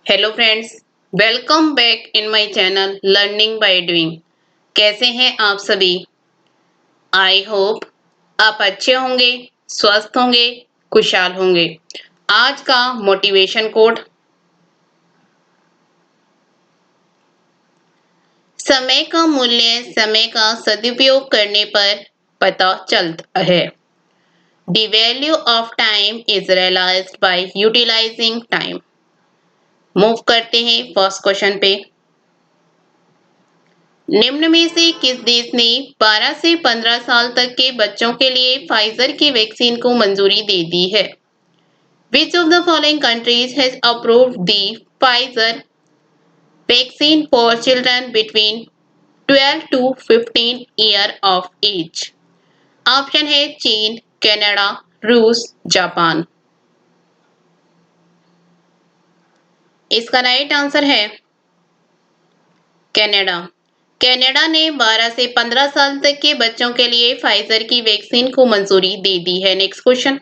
Hello friends, welcome back in my channel learning by doing. कैसे हैं आप सभी? आई होप आप अच्छे होंगे, स्वस्थ होंगे, खुशहाल होंगे। आज का मोटिवेशन कोट, समय का मूल्य समय का सदुपयोग करने पर पता चलता है। The value of time is realised by utilising time. Move करते हैं फर्स्ट क्वेश्चन पे। निम्न में से किस देश ने 12 से 15 साल तक के बच्चों के लिए फाइजर की वैक्सीन को मंजूरी दे दी है? Which of the following countries has approved the Pfizer vaccine for children between 12 to 15 year of age? Option है चीन, कनाडा, रूस, जापान। इसका राइट आंसर है कनाडा। कनाडा ने 12 से 15 साल तक के बच्चों के लिए फाइजर की वैक्सीन को मंजूरी दे दी है। Next question.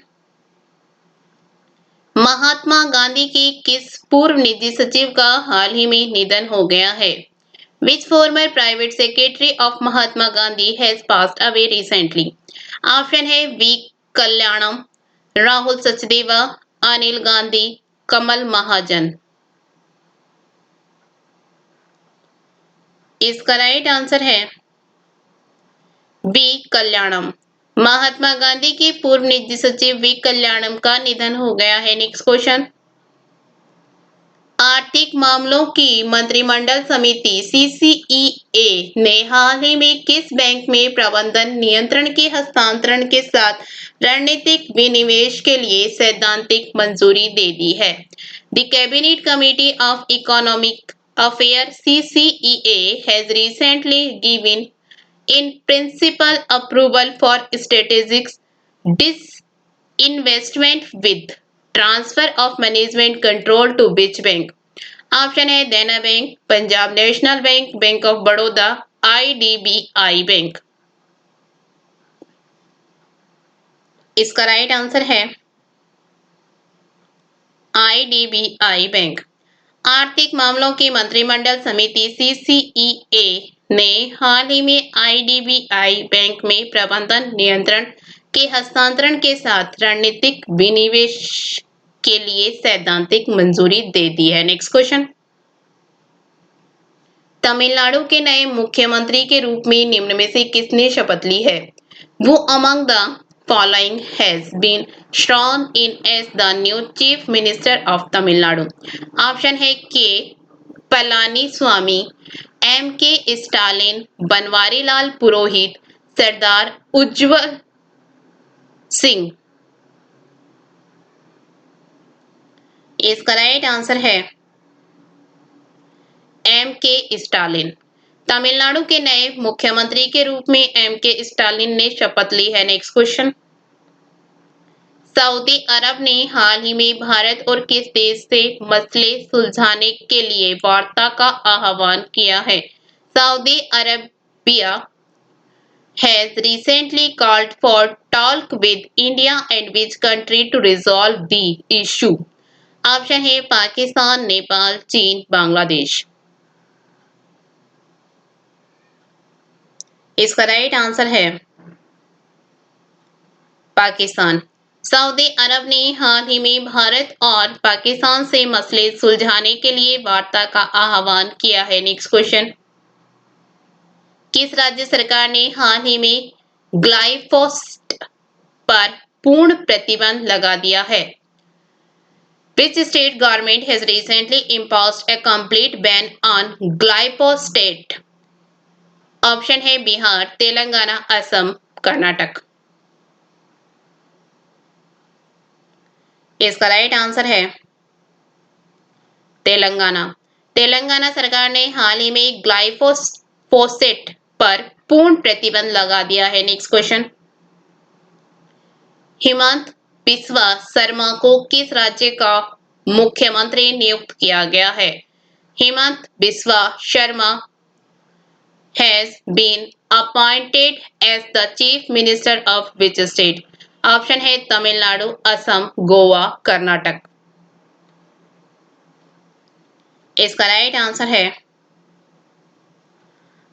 महात्मा गांधी की किस पूर्व निजी सचिव का हाल ही में निधन हो गया है? Which former private secretary of Mahatma Gandhi has passed away recently? Option है वी कल्याणम, राहुल सचदेवा, अनिल गांधी, कमल महाजन। इसका राइट आंसर है वी कल्याणम। महात्मा गांधी के पूर्व निजी सचिव वी कल्याणम का निधन हो गया है। Next question. आर्थिक मामलों की मंत्रिमंडल समिति सीसीईए ने हाल ही में किस बैंक में प्रबंधन नियंत्रण के हस्तांतरण के साथ रणनीतिक विनिवेश के लिए सैद्धांतिक मंजूरी दे दी है? The cabinet committee of economic affair CCEA has recently given in principle approval for strategic disinvestment with transfer of management control to which bank? Option है देना bank, Punjab national bank, bank of Baroda, IDBI bank. इसका right answer है IDBI bank. आर्थिक मामलों की मंत्रिमंडल समिति CCEA ने हाल ही में आईडीबीआई बैंक में प्रबंधन नियंत्रण के हस्तांतरण के साथ रणनीतिक विनिवेश के लिए सैद्धांतिक मंजूरी दे दी है। Next question. तमिलनाडु के नए मुख्यमंत्री के रूप में निम्न में से किसने शपथ ली है? वो among the following has been sworn in as the new chief minister of Tamil Nadu? Option है के पलानी स्वामी, एम के स्टालिन, बनवारी लाल पुरोहित, सरदार उज्जवल सिंह। इसका राइट आंसर है एम के स्टालिन। तमिलनाडु के नए मुख्यमंत्री के रूप में एम के स्टालिन ने शपथ ली है। Next question. सऊदी अरब ने हाल ही में भारत और किस देश से मसले सुलझाने के लिए वार्ता का आह्वान किया है? Saudi Arabia has recently called for talk with India and which country to resolve the issue? Option है पाकिस्तान, नेपाल, चीन, बांग्लादेश। इसका राइट आंसर है पाकिस्तान। सऊदी अरब ने हाल ही में भारत और पाकिस्तान से मसले सुलझाने के लिए वार्ता का आह्वान किया है। Next question. किस राज्य सरकार ने हाल ही में ग्लाइफोसेट पर पूर्ण प्रतिबंध लगा दिया है? Which state government has recently imposed a complete ban on glyphosate? Option है बिहार, तेलंगाना, असम, कर्नाटक। इसका राइट आंसर है तेलंगाना। तेलंगाना सरकार ने हाल ही में ग्लाइफोसेट पर पूर्ण प्रतिबंध लगा दिया है। Next question. हिमंत बिस्वा शर्मा को किस राज्य का मुख्यमंत्री नियुक्त किया गया है? Himanta Biswa Sarma has been appointed as the chief minister of which state? Option है तमिलनाडु, असम, गोवा, कर्नाटक। इसका राइट आंसर है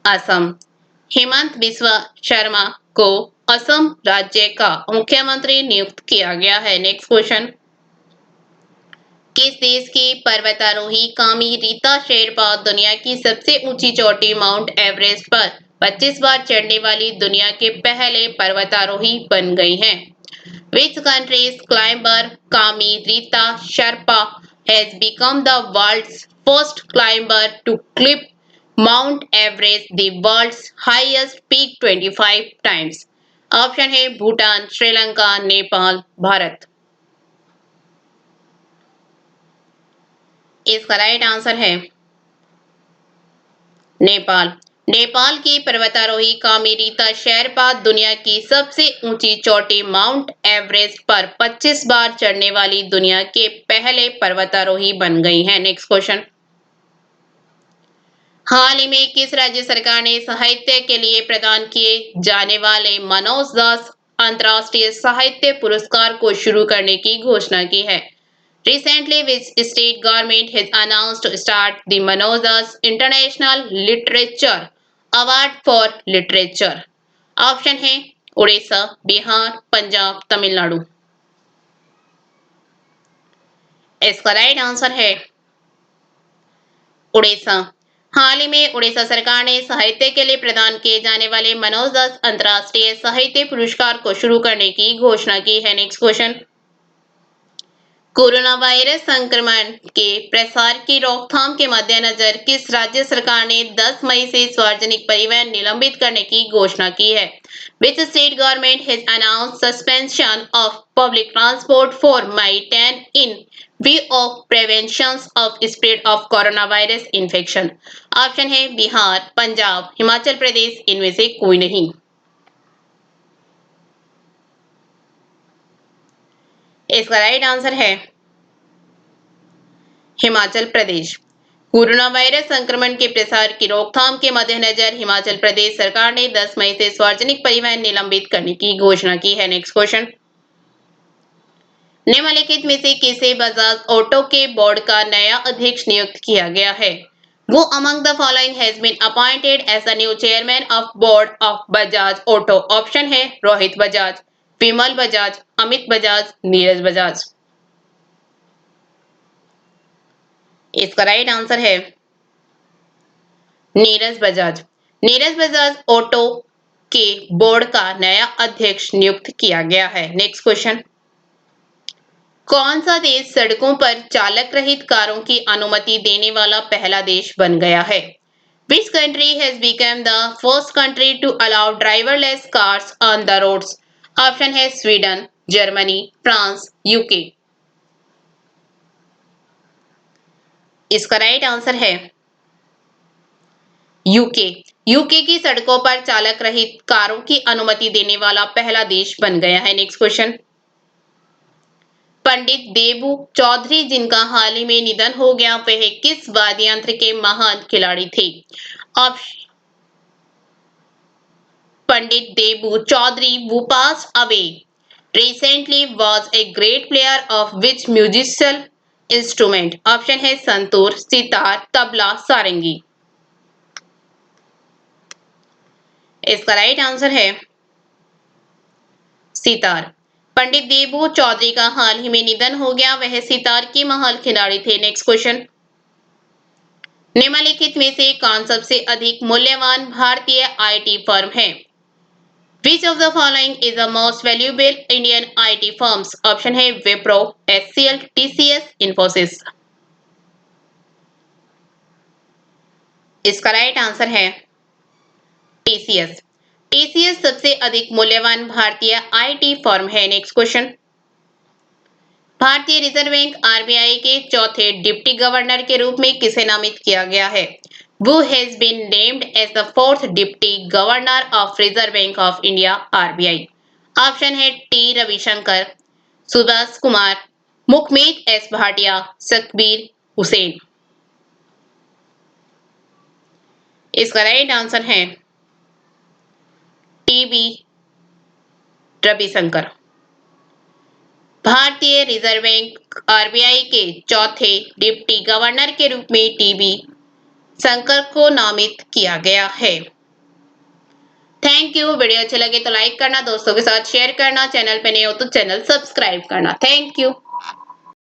असम। हेमंत बिस्वा शर्मा को असम राज्य का मुख्यमंत्री नियुक्त किया गया है। नेक्स्ट क्वेश्चन, किस देश की पर्वतारोही कामी रीता शेरपा दुनिया की सबसे ऊंची चोटी माउंट एवरेस्ट पर 25 बार चढ़ने वाली दुनिया के पहले पर्वतारोही बन गई हैं? Which country's climber Kami Rita Sherpa has become the world's first climber to climb Mount Everest, the world's highest peak 25 times? Option है भूटान, श्रीलंका, नेपाल, भारत। इसका राइट आंसर है नेपाल। नेपाल की पर्वतारोही कामी रीता शेरपा दुनिया की सबसे ऊंची चोटी माउंट एवरेस्ट पर 25 बार चढ़ने वाली दुनिया के पहले पर्वतारोही बन गई हैं। नेक्स्ट क्वेश्चन, हाल ही में किस राज्य सरकार ने साहित्य के लिए प्रदान किए जाने वाले मनोज दास अंतर्राष्ट्रीय साहित्य पुरस्कार को शुरू करने की घोषणा की है? Recently, which state government has announced to start the Manoj Das International Literature Award for Literature? Option है उड़ीसा, बिहार, पंजाब, तमिलनाडु। इसका राइट आंसर है उड़ीसा। हाल ही में उड़ीसा सरकार ने साहित्य के लिए प्रदान किए जाने वाले मनोज दास अंतर्राष्ट्रीय साहित्य पुरस्कार को शुरू करने की घोषणा की है। नेक्स्ट क्वेश्चन, कोरोना वायरस संक्रमण के प्रसार की रोकथाम के मद्देनजर किस राज्य सरकार ने 10 मई से सार्वजनिक परिवहन निलंबित करने की घोषणा की है? Which state government has announced suspension of public transport for May 10 in view of prevention of spread of coronavirus infection? Option है बिहार, पंजाब, हिमाचल प्रदेश, इनमें से कोई नहीं। इसका राइट आंसर है हिमाचल प्रदेश। कोरोना वायरस संक्रमण के प्रसार की रोकथाम के मद्देनजर हिमाचल प्रदेश सरकार ने 10 मई से सार्वजनिक परिवहन निलंबित करने की घोषणा की है। नेक्स्ट क्वेश्चन, निम्नलिखित में से किसे बजाज ऑटो के बोर्ड का नया अध्यक्ष नियुक्त किया गया है? Who among the following has been appointed as the new chairman of board of Bajaj Auto? Option है रोहित बजाज, विमल बजाज, अमित बजाज, नीरज बजाज। इसका राइट आंसर है नीरज बजाज। नीरज बजाज ऑटो के बोर्ड का नया अध्यक्ष नियुक्त किया गया है। नेक्स्ट क्वेश्चन, कौन सा देश सड़कों पर चालक रहित कारों की अनुमति देने वाला पहला देश बन गया है? Which country has become the first country to allow driverless cars on the roads? Option है स्वीडन, जर्मनी, फ्रांस, यूके। इसका राइट आंसर है यूके। यूके की सड़कों पर चालक रहित कारों की अनुमति देने वाला पहला देश बन गया है। नेक्स्ट क्वेश्चन, पंडित देबू चौधरी जिनका हाल ही में निधन हो गया वह किस वाद्य यंत्र के महान खिलाड़ी थे? पंडित देबू Chaudhary who passed away recently was a great player of which musical instrument? Option है संतूर, सितार, तबला, सारंगी। इसका राइट आंसर है सितार। पंडित देबू चौधरी का हाल ही में निधन हो गया वह सितार के महान खिलाड़ी थे। नेक्स्ट क्वेश्चन, निम्नलिखित में से कौन सबसे अधिक मूल्यवान भारतीय आईटी फर्म है? Which of the following is the most valuable Indian IT firms? Option है विप्रो, HCL, TCS, Infosys। इसका राइट आंसर है TCS। TCS सबसे अधिक मूल्यवान भारतीय आईटी फर्म है। नेक्स्ट क्वेश्चन, भारतीय रिजर्व बैंक आरबीआई के चौथे डिप्टी गवर्नर के रूप में किसे नामित किया गया है? Who has been named as the fourth deputy governor of Reserve Bank of India (RBI)? Option है टी रविशंकर, सुभाष कुमार, मुखमेत एस भाटिया, सकबीर हुसैन। इसका राइट आंसर है टी बी रविशंकर। भारतीय रिजर्व बैंक आरबीआई के चौथे डिप्टी गवर्नर के रूप में टीबी शंकर को नामित किया गया है। Thank you. वीडियो अच्छे लगे तो लाइक करना, दोस्तों के साथ शेयर करना, चैनल पे नए हो तो चैनल सब्सक्राइब करना। Thank you.